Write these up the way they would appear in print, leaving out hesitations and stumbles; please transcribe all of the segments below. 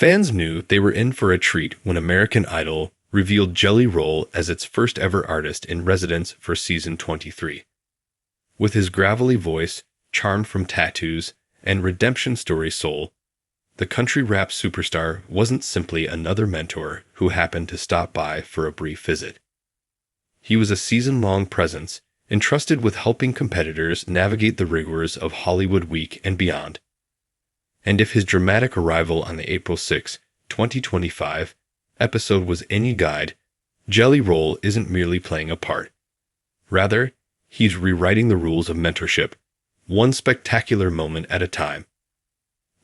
Fans knew they were in for a treat when American Idol revealed Jelly Roll as its first ever artist in residence for season 23. With his gravelly voice, charm from tattoos, and redemption story soul, the country rap superstar wasn't simply another mentor who happened to stop by for a brief visit. He was a season-long presence, entrusted with helping competitors navigate the rigors of Hollywood Week and beyond. And if his dramatic arrival on the April 6, 2025 episode was any guide, Jelly Roll isn't merely playing a part. Rather, he's rewriting the rules of mentorship, one spectacular moment at a time.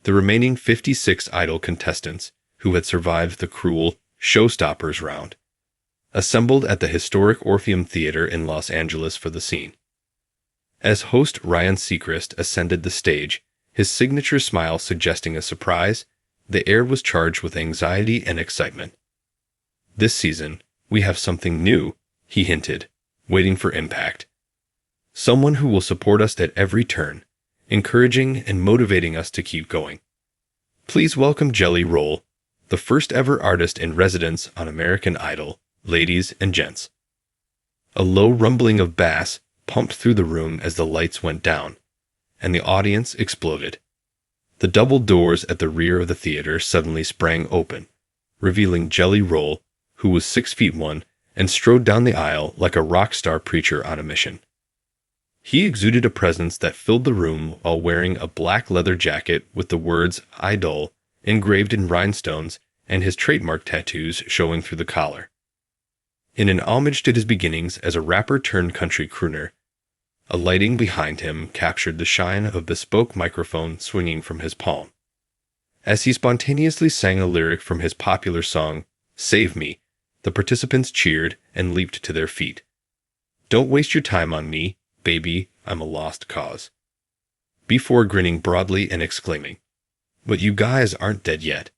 The remaining 56 Idol contestants, who had survived the cruel Showstoppers round, assembled at the historic Orpheum Theater in Los Angeles for the scene. As host Ryan Seacrest ascended the stage, his signature smile suggesting a surprise, the air was charged with anxiety and excitement. "This season, we have something new," he hinted, waiting for impact. "Someone who will support us at every turn, encouraging and motivating us to keep going. Please welcome Jelly Roll, the first ever artist in residence on American Idol, ladies and gents." A low rumbling of bass pumped through the room as the lights went down, and the audience exploded. The double doors at the rear of the theater suddenly sprang open, revealing Jelly Roll, who was 6'1" and strode down the aisle like a rock star preacher on a mission. He exuded a presence that filled the room while wearing a black leather jacket with the words "Idol" engraved in rhinestones and his trademark tattoos showing through the collar. In an homage to his beginnings as a rapper turned country crooner, a lighting behind him captured the shine of a bespoke microphone swinging from his palm. As he spontaneously sang a lyric from his popular song, "Save Me," the participants cheered and leaped to their feet. "Don't waste your time on me, baby, I'm a lost cause," before grinning broadly and exclaiming, "But you guys aren't dead yet."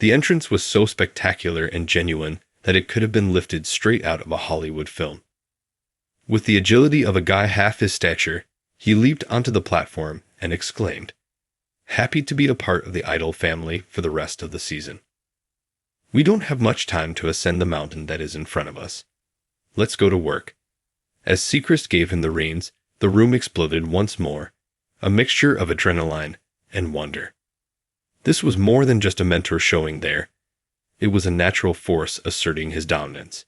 The entrance was so spectacular and genuine that it could have been lifted straight out of a Hollywood film. With the agility of a guy half his stature, he leaped onto the platform and exclaimed, "Happy to be a part of the Idol family for the rest of the season. We don't have much time to ascend the mountain that is in front of us. Let's go to work." As Seacrest gave him the reins, the room exploded once more, a mixture of adrenaline and wonder. This was more than just a mentor showing there. It was a natural force asserting his dominance.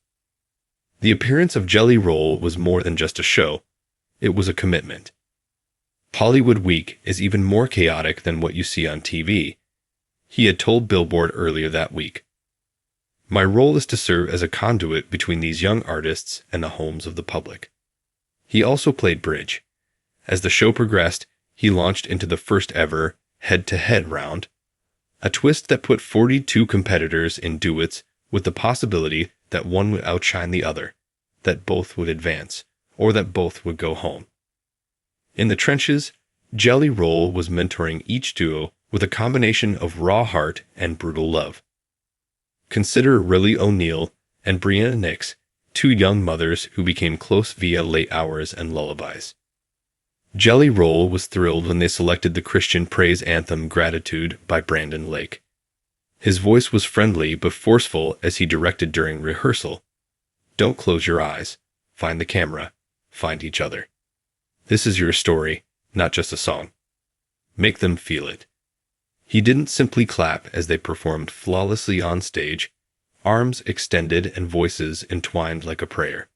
The appearance of Jelly Roll was more than just a show. It was a commitment. Hollywood Week is even more chaotic than what you see on TV, he had told Billboard earlier that week. "My role is to serve as a conduit between these young artists and the homes of the public." He also played bridge. As the show progressed, he launched into the first ever head-to-head round, a twist that put 42 competitors in duets with the possibility that one would outshine the other, that both would advance, or that both would go home. In the trenches, Jelly Roll was mentoring each duo with a combination of raw heart and brutal love. Consider Riley O'Neill and Brianna Nix, two young mothers who became close via late hours and lullabies. Jelly Roll was thrilled when they selected the Christian praise anthem Gratitude by Brandon Lake. His voice was friendly but forceful as he directed during rehearsal. "Don't close your eyes. Find the camera. Find each other. This is your story, not just a song. Make them feel it." He didn't simply clap as they performed flawlessly on stage, arms extended and voices entwined like a prayer.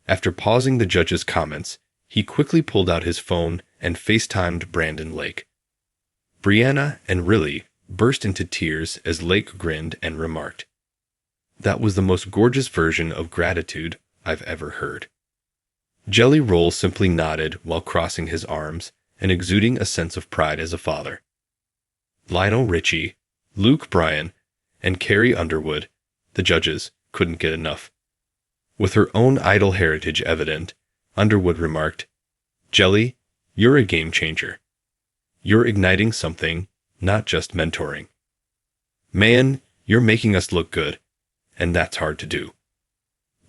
After pausing the judges' comments, he quickly pulled out his phone and FaceTimed Brandon Lake. Brianna and Riley burst into tears as Lake grinned and remarked, "That was the most gorgeous version of Gratitude I've ever heard." Jelly Roll simply nodded while crossing his arms and exuding a sense of pride as a father. Lionel Richie, Luke Bryan, and Carrie Underwood, the judges, couldn't get enough. With her own Idol heritage evident, Underwood remarked, "Jelly, you're a game changer. You're igniting something, not just mentoring. Man, you're making us look good, and that's hard to do."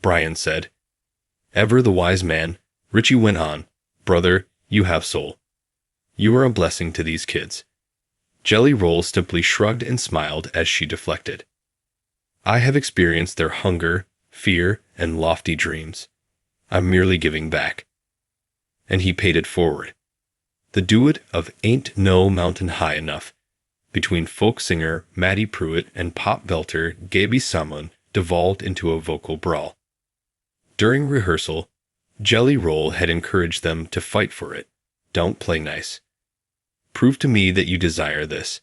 Bryan said. Ever the wise man, Richie went on, "Brother, you have soul. You are a blessing to these kids. Jelly Roll simply shrugged and smiled as she deflected. I have experienced their hunger, fear, and lofty dreams. I'm merely giving back. And he paid it forward. The duet of Ain't No Mountain High Enough between folk singer Maddie Pruitt and pop belter Gaby Samon devolved into a vocal brawl. During rehearsal, Jelly Roll had encouraged them to fight for it. Don't play nice. Prove to me that you desire this.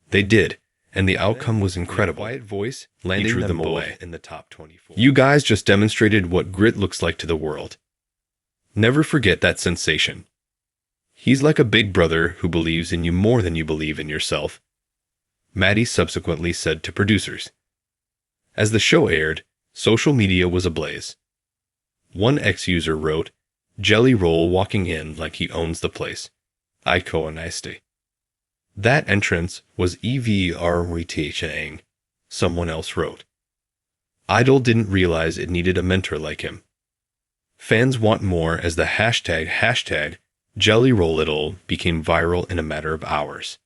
They did, and the outcome was incredible. Quiet voice landing them away in the top 24. You guys just demonstrated what grit looks like to the world. Never forget that sensation. He's like a big brother who believes in you more than you believe in yourself, Maddie subsequently said to producers. As the show aired, social media was ablaze. One ex-user wrote, "Jelly Roll walking in like he owns the place. Iko Anaiste." That entrance was EVRWTHing, someone else wrote. Idol didn't realize it needed a mentor like him. Fans want more as the hashtag Jelly Roll It All became viral in a matter of hours.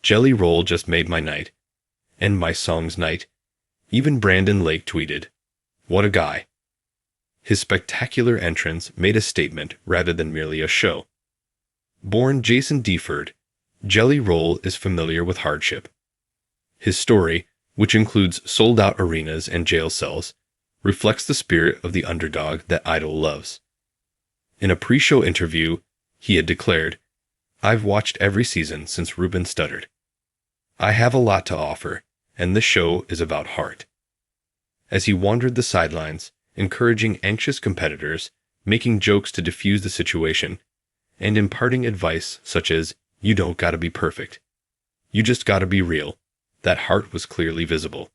Jelly Roll just made my night. And my song's night. Even Brandon Lake tweeted, "What a guy." His spectacular entrance made a statement rather than merely a show. Born Jason Deford, Jelly Roll is familiar with hardship. His story, which includes sold-out arenas and jail cells, reflects the spirit of the underdog that Idol loves. In a pre-show interview, he had declared, "I've watched every season since Ruben stuttered. I have a lot to offer, and this show is about heart." As he wandered the sidelines, encouraging anxious competitors, making jokes to diffuse the situation, and imparting advice such as, "You don't gotta be perfect. You just gotta be real," that heart was clearly visible.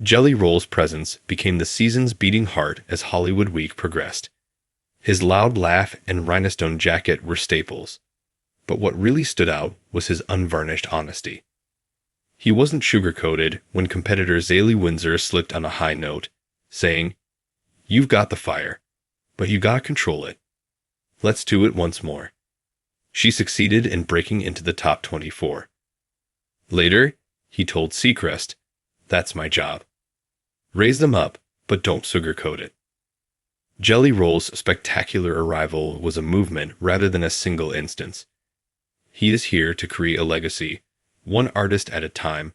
Jelly Roll's presence became the season's beating heart as Hollywood Week progressed. His loud laugh and rhinestone jacket were staples, but what really stood out was his unvarnished honesty. He wasn't sugar-coated when competitor Zaylee Windsor slipped on a high note, saying, "You've got the fire, but you gotta control it. Let's do it once more." She succeeded in breaking into the top 24. Later, he told Seacrest, "That's my job. Raise them up, but don't sugarcoat it." Jelly Roll's spectacular arrival was a movement rather than a single instance. He is here to create a legacy, one artist at a time,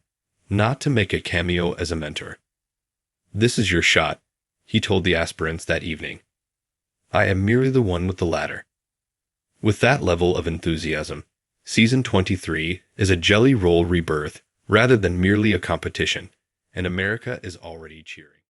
not to make a cameo as a mentor. "This is your shot," he told the aspirants that evening. "I am merely the one with the ladder." With that level of enthusiasm, Season 23 is a Jelly Roll rebirth rather than merely a competition, and America is already cheering.